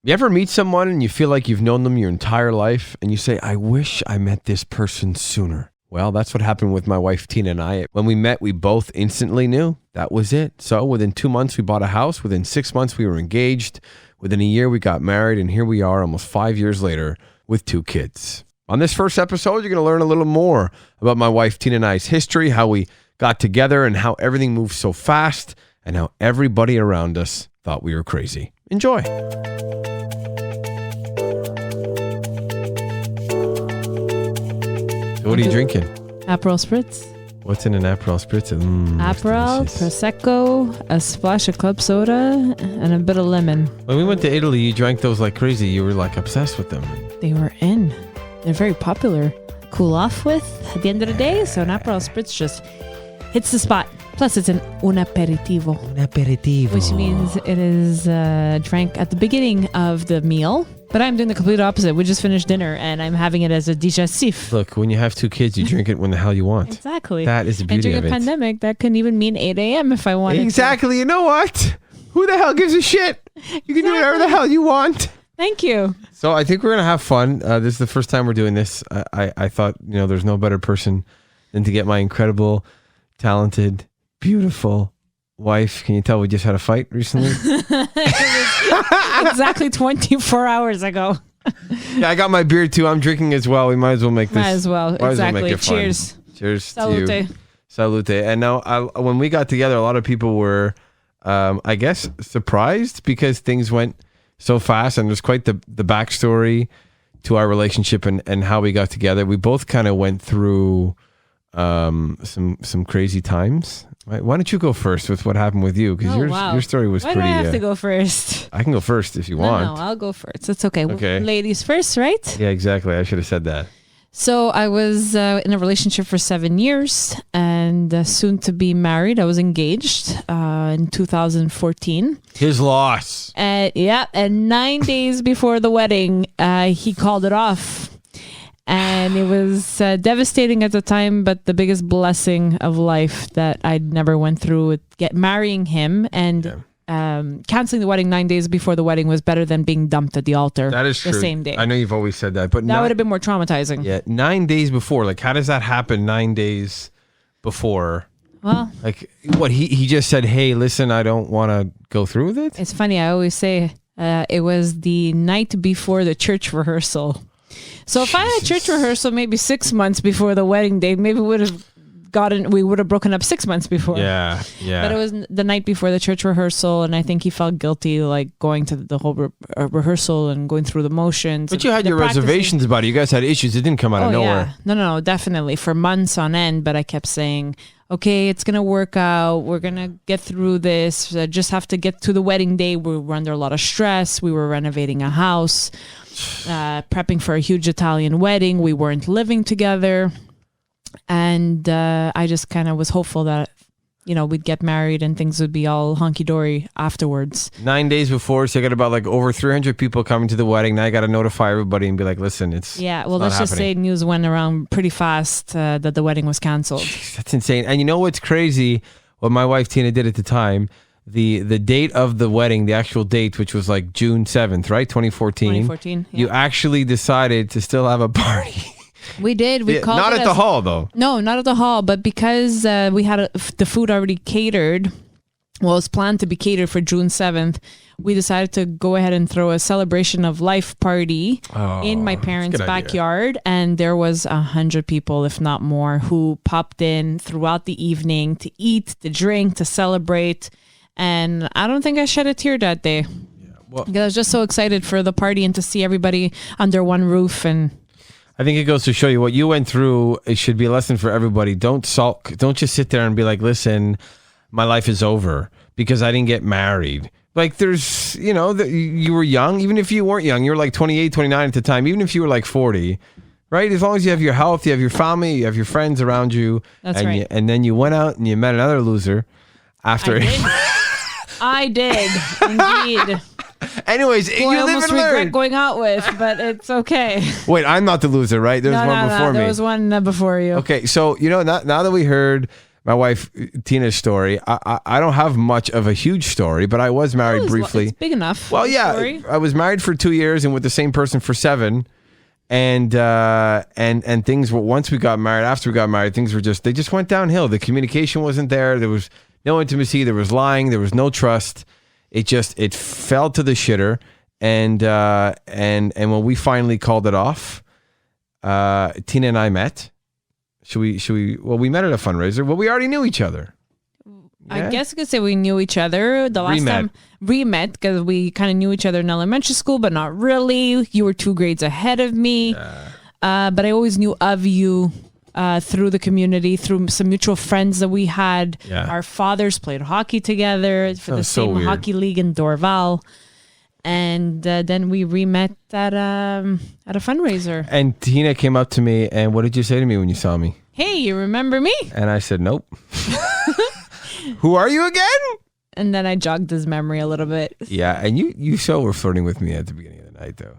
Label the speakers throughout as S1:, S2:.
S1: You ever meet someone and you feel like you've known them your entire life and you say, I wish I met this person sooner? Well, that's what happened with my wife, Tina, and I. When we met, we both instantly knew that was it. So within 2 months, we bought a house. Within 6 months, we were engaged. Within a year, we got married. And here we are almost 5 years later with 2 kids. On this first episode, you're going to learn a little more about my wife, Tina, and I's history, how we got together and how everything moved so fast and how everybody around us thought we were crazy. Enjoy. So what are you drinking?
S2: Aperol Spritz.
S1: What's in an Aperol Spritz?
S2: Aperol, Prosecco, a splash of club soda, and a bit of lemon.
S1: When we went to Italy, you drank those like crazy. You were like obsessed with them.
S2: They were in. They're very popular. Cool off with at the end of the day. So an Aperol Spritz just hits the spot. Plus, it's un aperitivo.
S1: Un aperitivo.
S2: Which means it is drank at the beginning of the meal. But I'm doing the complete opposite. We just finished dinner, and I'm having it as a digestif.
S1: Look, when you have 2 kids, you drink it when the hell you want.
S2: Exactly.
S1: That is the beauty of it.
S2: And during a pandemic, that can even mean 8 a.m. if I wanted
S1: Exactly. To. You know what? Who the hell gives a shit? You can do whatever the hell you want.
S2: Thank you.
S1: So I think we're going to have fun. This is the first time we're doing this. I thought, there's no better person than to get my incredible, talented, beautiful wife. Can you tell we just had a fight recently?
S2: Exactly 24 hours ago.
S1: Yeah, I got my beer too. I'm drinking as well. We might as well make this.
S2: Might as well. Exactly. Cheers.
S1: Cheers.
S2: Salute.
S1: To you. Salute. And now, when we got together, a lot of people were, I guess, surprised because things went so fast, and there's quite the backstory to our relationship and how we got together. We both kind of went through some crazy times. Why don't you go first with what happened with you? Because your story was
S2: pretty... Why do I have to go first?
S1: I can go first if you want.
S2: No, I'll go first. It's okay.
S1: Okay.
S2: Ladies first, right?
S1: Yeah, exactly. I should have said that.
S2: So I was in a relationship for 7 years and soon to be married. I was engaged in 2014.
S1: His loss.
S2: Yeah. And 9 days before the wedding, he called it off. And it was devastating at the time, but the biggest blessing of life that I'd never went through with marrying him and canceling the wedding 9 days before the wedding was better than being dumped at the altar.
S1: That is true.
S2: The same day.
S1: I know you've always said that, but
S2: that would have been more traumatizing.
S1: Yeah, 9 days before. Like, how does that happen 9 days before?
S2: Well,
S1: like, what he just said, hey, listen, I don't want to go through with it?
S2: It's funny. I always say it was the night before the church rehearsal. So if I had church rehearsal maybe 6 months before the wedding day, maybe we would have broken up 6 months before.
S1: Yeah.
S2: But it was the night before the church rehearsal, and I think he felt guilty, like going to the whole rehearsal and going through the motions.
S1: But you had your reservations about it. You guys had issues. It didn't come out of nowhere.
S2: Yeah. No, definitely for months on end. But I kept saying, okay, it's going to work out. We're going to get through this. I just have to get to the wedding day. We were under a lot of stress. We were renovating a house, prepping for a huge Italian wedding. We weren't living together. And I just kind of was hopeful that, we'd get married and things would be all hunky-dory afterwards. 9
S1: days before, so you got about like over 300 people coming to the wedding. Now you got to notify everybody and be like, listen, it's
S2: let's just say news went around pretty fast that the wedding was canceled.
S1: Jeez, that's insane. And you know what's crazy? What my wife Tina did at the time, the date of the wedding, the actual date, which was like June 7th, right? 2014.
S2: 2014, yeah.
S1: You actually decided to still have a party.
S2: We did. We called
S1: not
S2: it
S1: at the hall, though.
S2: No, not at the hall. But because we had the food already catered, it was planned to be catered for June 7th, we decided to go ahead and throw a celebration of life party in my parents' backyard. And there was 100 people, if not more, who popped in throughout the evening to eat, to drink, to celebrate. And I don't think I shed a tear that day. Yeah, because I was just so excited for the party and to see everybody under one roof. And
S1: I think it goes to show you what you went through. It should be a lesson for everybody. Don't sulk. Don't just sit there and be like, listen, my life is over because I didn't get married. Like there's, you were young. Even if you weren't young, you were like 28, 29 at the time. Even if you were like 40, right? As long as you have your health, you have your family, you have your friends around you.
S2: That's right.
S1: And then you went out and you met another loser after.
S2: I did, indeed.
S1: Anyways, you live
S2: almost
S1: and learn.
S2: Regret going out with, but it's okay.
S1: Wait, I'm not the loser, right? There's one before me.
S2: There was one before you.
S1: Okay, so now that we heard my wife Tina's story. I don't have much of a huge story, but I was married briefly.
S2: It's big enough.
S1: Well, yeah,
S2: story.
S1: I was married for 2 years and with the same person for 7. And things were, once we got married, after we got married, they just went downhill. The communication wasn't there. There was no intimacy. There was lying. There was no trust. It fell to the shitter. And when we finally called it off, Tina and I met. Well, we met at a fundraiser. Well, we already knew each other.
S2: I guess you could say we knew each other. The last time we met, because we kind of knew each other in elementary school, but not really. You were 2 grades ahead of me. But I always knew of you through the community, through some mutual friends that we had.
S1: Yeah.
S2: Our fathers played hockey together for the same hockey league in Dorval. And then we re-met at a fundraiser.
S1: And Tina came up to me, and what did you say to me when you saw me?
S2: Hey, you remember me?
S1: And I said, nope. Who are you again?
S2: And then I jogged his memory a little bit.
S1: Yeah, and you so were flirting with me at the beginning of the night, though.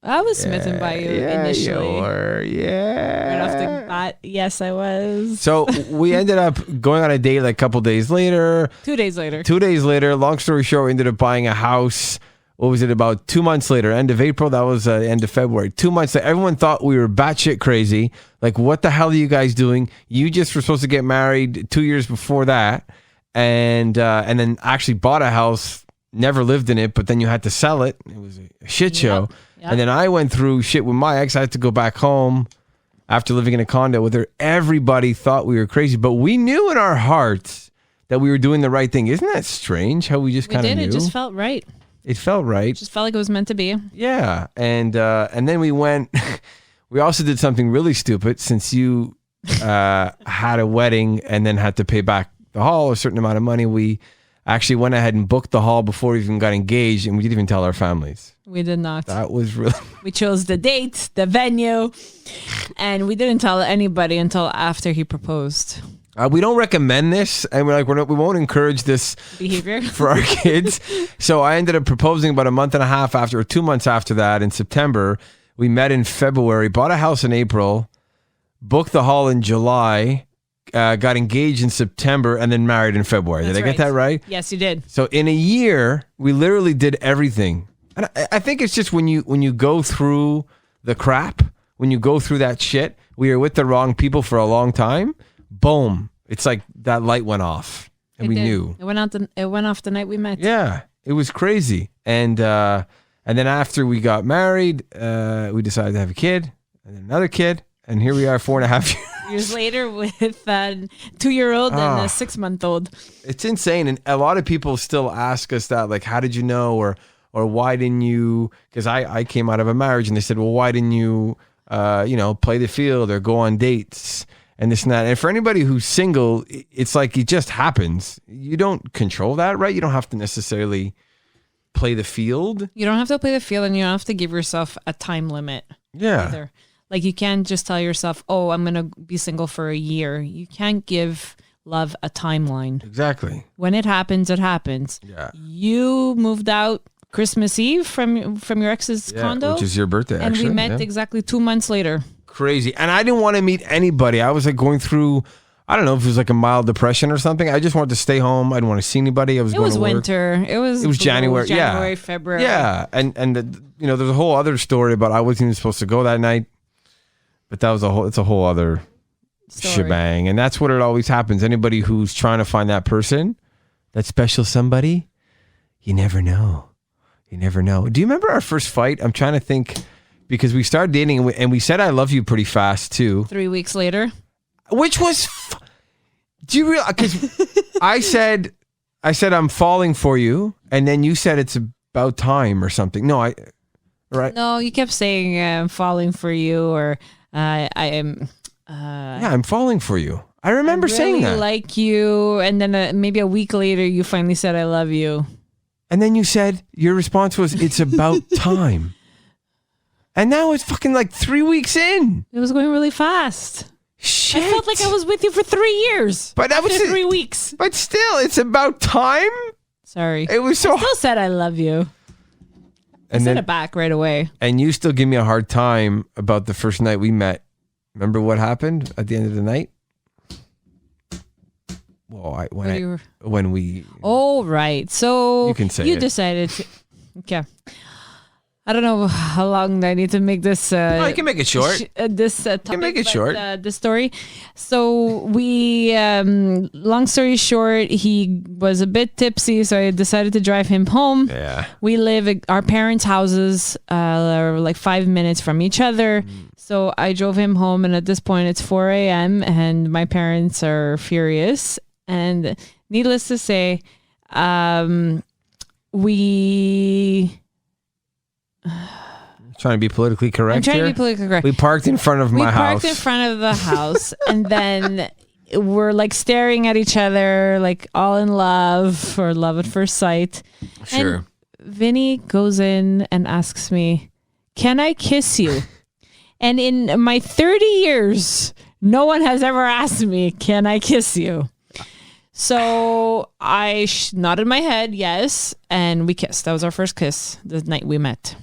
S2: I was smitten by you initially.
S1: You were,
S2: Right off the bat, yes, I was.
S1: So we ended up going on a date like a couple days later.
S2: 2 days later.
S1: 2 days later, long story short, we ended up buying a house. What was it, about 2 months later, end of April? That was end of February. 2 months later, everyone thought we were batshit crazy. Like, what the hell are you guys doing? You just were supposed to get married 2 years before that. And then actually bought a house, never lived in it, but then you had to sell it. It was a shit show. Yep. And then I went through shit with my ex. I had to go back home after living in a condo with her. Everybody thought we were crazy, but we knew in our hearts that we were doing the right thing. Isn't that strange how we just kind of knew?
S2: It just felt right.
S1: It felt right.
S2: Just felt like it was meant to be.
S1: Yeah. And then we went, we also did something really stupid since you had a wedding and then had to pay back the hall a certain amount of money. We actually went ahead and booked the hall before we even got engaged, and we didn't even tell our families.
S2: We did not.
S1: That was really...
S2: We chose the date, the venue, and we didn't tell anybody until after he proposed.
S1: We don't recommend this, and we won't encourage this
S2: behavior
S1: for our kids. So I ended up proposing about a month and a half after, or 2 months after that, in September. We met in February, bought a house in April, booked the hall in July, got engaged in September, and then married in February. Did I get that right?
S2: Yes, you did.
S1: So in a year, we literally did everything. And I think it's just when you go through the crap, when you go through that shit, we were with the wrong people for a long time. Boom! It's like that light went off, and we knew.
S2: It went off the night we met.
S1: Yeah, it was crazy. And then after we got married, we decided to have a kid, and then another kid, and here we are 4.5
S2: years later with a 2-year-old and a 6-month-old.
S1: It's insane, and a lot of people still ask us that, like, how did you know, or why didn't you? Because I came out of a marriage, and they said, well, why didn't you, play the field or go on dates and this and that? And for anybody who's single, it's like it just happens. You don't control that, right? You don't have to necessarily play the field.
S2: You don't have to play the field, and you don't have to give yourself a time limit.
S1: Yeah.
S2: Either. Like, you can't just tell yourself, oh, I'm going to be single for a year. You can't give love a timeline.
S1: Exactly.
S2: When it happens, it happens.
S1: Yeah.
S2: You moved out Christmas Eve from your ex's condo.
S1: Which is your birthday,
S2: and
S1: actually.
S2: And we met exactly 2 months later.
S1: Crazy. And I didn't want to meet anybody. I was like going through, I don't know if it was like a mild depression or something. I just wanted to stay home. I didn't want to see anybody. It was
S2: winter. It was
S1: January.
S2: January, February.
S1: Yeah. And there's a whole other story about I wasn't even supposed to go that night. But it's a whole other shebang. And that's what it always happens. Anybody who's trying to find that person, that special somebody, you never know. You never know. Do you remember our first fight? I'm trying to think, because we started dating and we said I love you pretty fast too.
S2: 3 weeks later.
S1: Which was, do you realize, because I said I'm falling for you, and then you said it's about time or something. No, right?
S2: No, you kept saying I'm falling for you, or I am.
S1: I'm falling for you. I remember saying that.
S2: I like you, and then maybe a week later, you finally said I love you.
S1: And then you said your response was, "It's about time." And now it's fucking like 3 weeks in.
S2: It was going really fast.
S1: Shit.
S2: I felt like I was with you for 3 years.
S1: But that was
S2: 3 weeks.
S1: But still, it's about time.
S2: Sorry.
S1: It was so.
S2: I still said I love you. I said it back right away.
S1: And you still give me a hard time about the first night we met. Remember what happened at the end of the night? Well,
S2: When
S1: when we
S2: Oh, right. So
S1: You can say
S2: you
S1: it.
S2: decided to. Okay. I don't know how long I need to make this.
S1: you can make it short.
S2: Topic,
S1: make it short.
S2: The story. So we, long story short, he was a bit tipsy, so I decided to drive him home.
S1: Yeah.
S2: We live at our parents' houses, are like 5 minutes from each other. So I drove him home, and at this point it's 4 a.m. and my parents are furious. And needless to say, we.
S1: Trying to be politically correct.
S2: I'm trying
S1: here.
S2: to be politically correct.
S1: We parked in front of my house.
S2: We parked in front of the house, and then we're like staring at each other, like all in love or love at first sight.
S1: Sure.
S2: And Vinny goes in and asks me, "Can I kiss you?" And in my 30 years, no one has ever asked me, "Can I kiss you?" So I nodded my head, yes, and we kissed. That was our first kiss the night we met.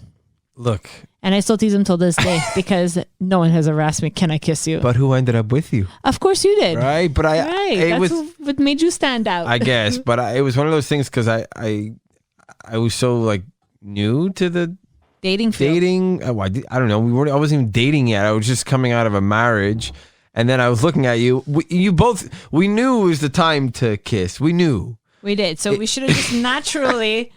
S1: Look.
S2: And I still tease him till this day because no one has ever asked me, "Can I kiss you?"
S1: But who ended up with you?
S2: Of course you did.
S1: Right? But it
S2: That's
S1: was,
S2: what made you stand out.
S1: I guess, but it was one of those things because I was so like new to the
S2: Dating field.
S1: I don't know. I wasn't even dating yet. I was just coming out of a marriage. And then I was looking at you. We knew it was the time to kiss. We knew.
S2: We did. So we should have just naturally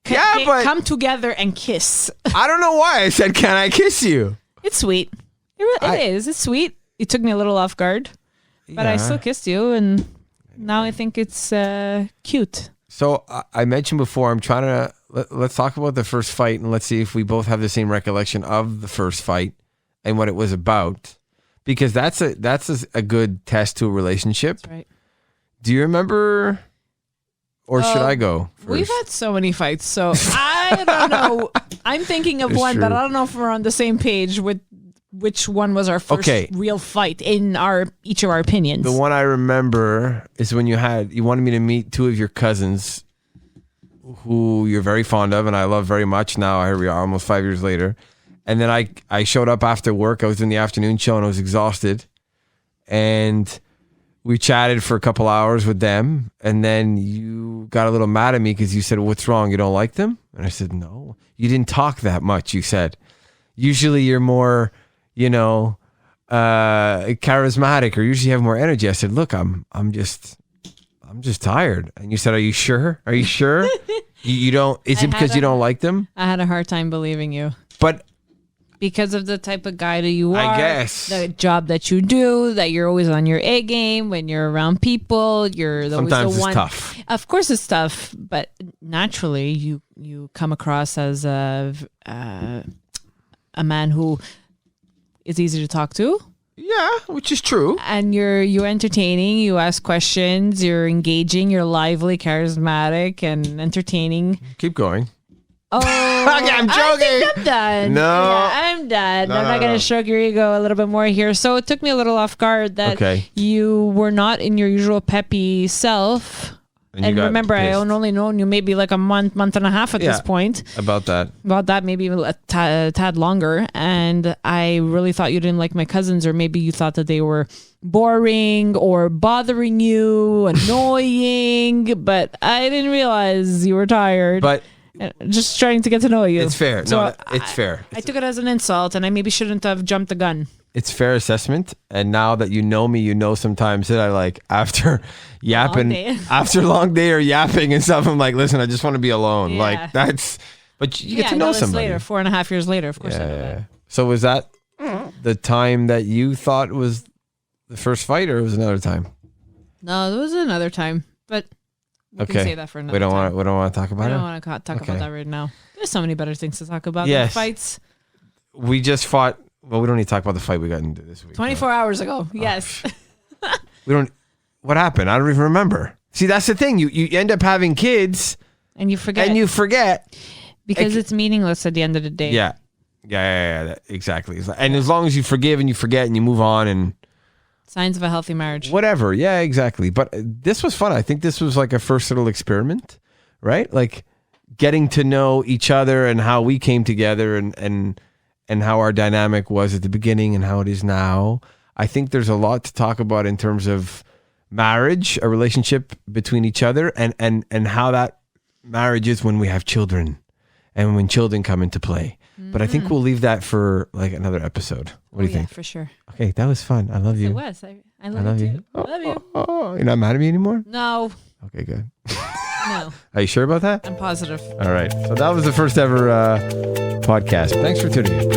S2: come together and kiss.
S1: I don't know why I said, "Can I kiss you?"
S2: It's sweet. It is. It's sweet. It took me a little off guard, but I still kissed you, and now I think it's cute.
S1: So I mentioned before, I'm trying to let's talk about the first fight, and let's see if we both have the same recollection of the first fight and what it was about, because that's a good test to a relationship.
S2: That's right.
S1: Do you remember, or should I go first?
S2: We've had so many fights, so I don't know. I'm thinking of one, but I don't know if we're on the same page with which one was our first real fight in each of our opinions.
S1: The one I remember is when you wanted me to meet two of your cousins who you're very fond of and I love very much now. Here we are almost 5 years later. And then I showed up after work. I was doing the afternoon show and I was exhausted. And we chatted for a couple hours with them. And then you got a little mad at me because you said, "What's wrong? You don't like them?" And I said, "No, you didn't talk that much." You said, "Usually you're more, charismatic, or usually have more energy." I said, "Look, I'm just tired." And you said, "Are you sure? Are you sure? you don't, is it because you don't like them?"
S2: I had a hard time believing you.
S1: But
S2: because of the type of guy that you are,
S1: I guess,
S2: the job that you do, that you're always on your A game when you're around people. You're
S1: sometimes
S2: the one.
S1: It's tough.
S2: Of course, it's tough, but naturally, you come across as a man who is easy to talk to.
S1: Yeah, which is true.
S2: And you're entertaining. You ask questions. You're engaging. You're lively, charismatic, and entertaining.
S1: Keep going.
S2: Oh,
S1: okay, I'm joking.
S2: I think I'm done.
S1: No,
S2: yeah, I'm done. I'm not going to stroke your ego a little bit more here. So it took me a little off guard that you were not in your usual peppy self. And remember, I only known you maybe like a month and a half at this point.
S1: About that,
S2: maybe a tad longer. And I really thought you didn't like my cousins, or maybe you thought that they were boring or bothering you, annoying. But I didn't realize you were tired.
S1: But
S2: just trying to get to know you.
S1: It's fair.
S2: So
S1: it's fair.
S2: I took it as an insult, and I maybe shouldn't have jumped the gun.
S1: It's fair assessment. And now that you know me, sometimes that I like after yapping, after a long day or yapping and stuff, I'm like, listen, I just want to be alone.
S2: Yeah.
S1: Like that's, but you get to know somebody.
S2: Later, 4.5 years later, of course I know that.
S1: So was that the time that you thought was the first fight, or was it another time?
S2: No, there was another time, but we can say that for another time.
S1: We don't want to talk about it?
S2: I don't want to talk about that right now. There's so many better things to talk about than fights.
S1: We just fought. Well, we don't need to talk about the fight we got into this week.
S2: 24 hours ago. Yes.
S1: We don't. What happened? I don't even remember. See, that's the thing. You end up having kids.
S2: And you forget. Because it's meaningless at the end of the day.
S1: Yeah. Exactly. And as long as you forgive and you forget and you move on and.
S2: Signs of a healthy marriage.
S1: Whatever. Yeah, exactly. But this was fun. I think this was like a first little experiment, right? Like getting to know each other and how we came together and how our dynamic was at the beginning and how it is now. I think there's a lot to talk about in terms of marriage, a relationship between each other, and how that marriage is when we have children and when children come into play. But I think we'll leave that for like another episode. What do you think?
S2: For sure.
S1: Okay, that was fun. I love you.
S2: It was. I love you too. I love you.
S1: Oh, you're not mad at me anymore?
S2: No.
S1: Okay, good.
S2: No.
S1: Are you sure about that?
S2: I'm positive.
S1: All right. So that was the first ever podcast. Thanks for tuning in.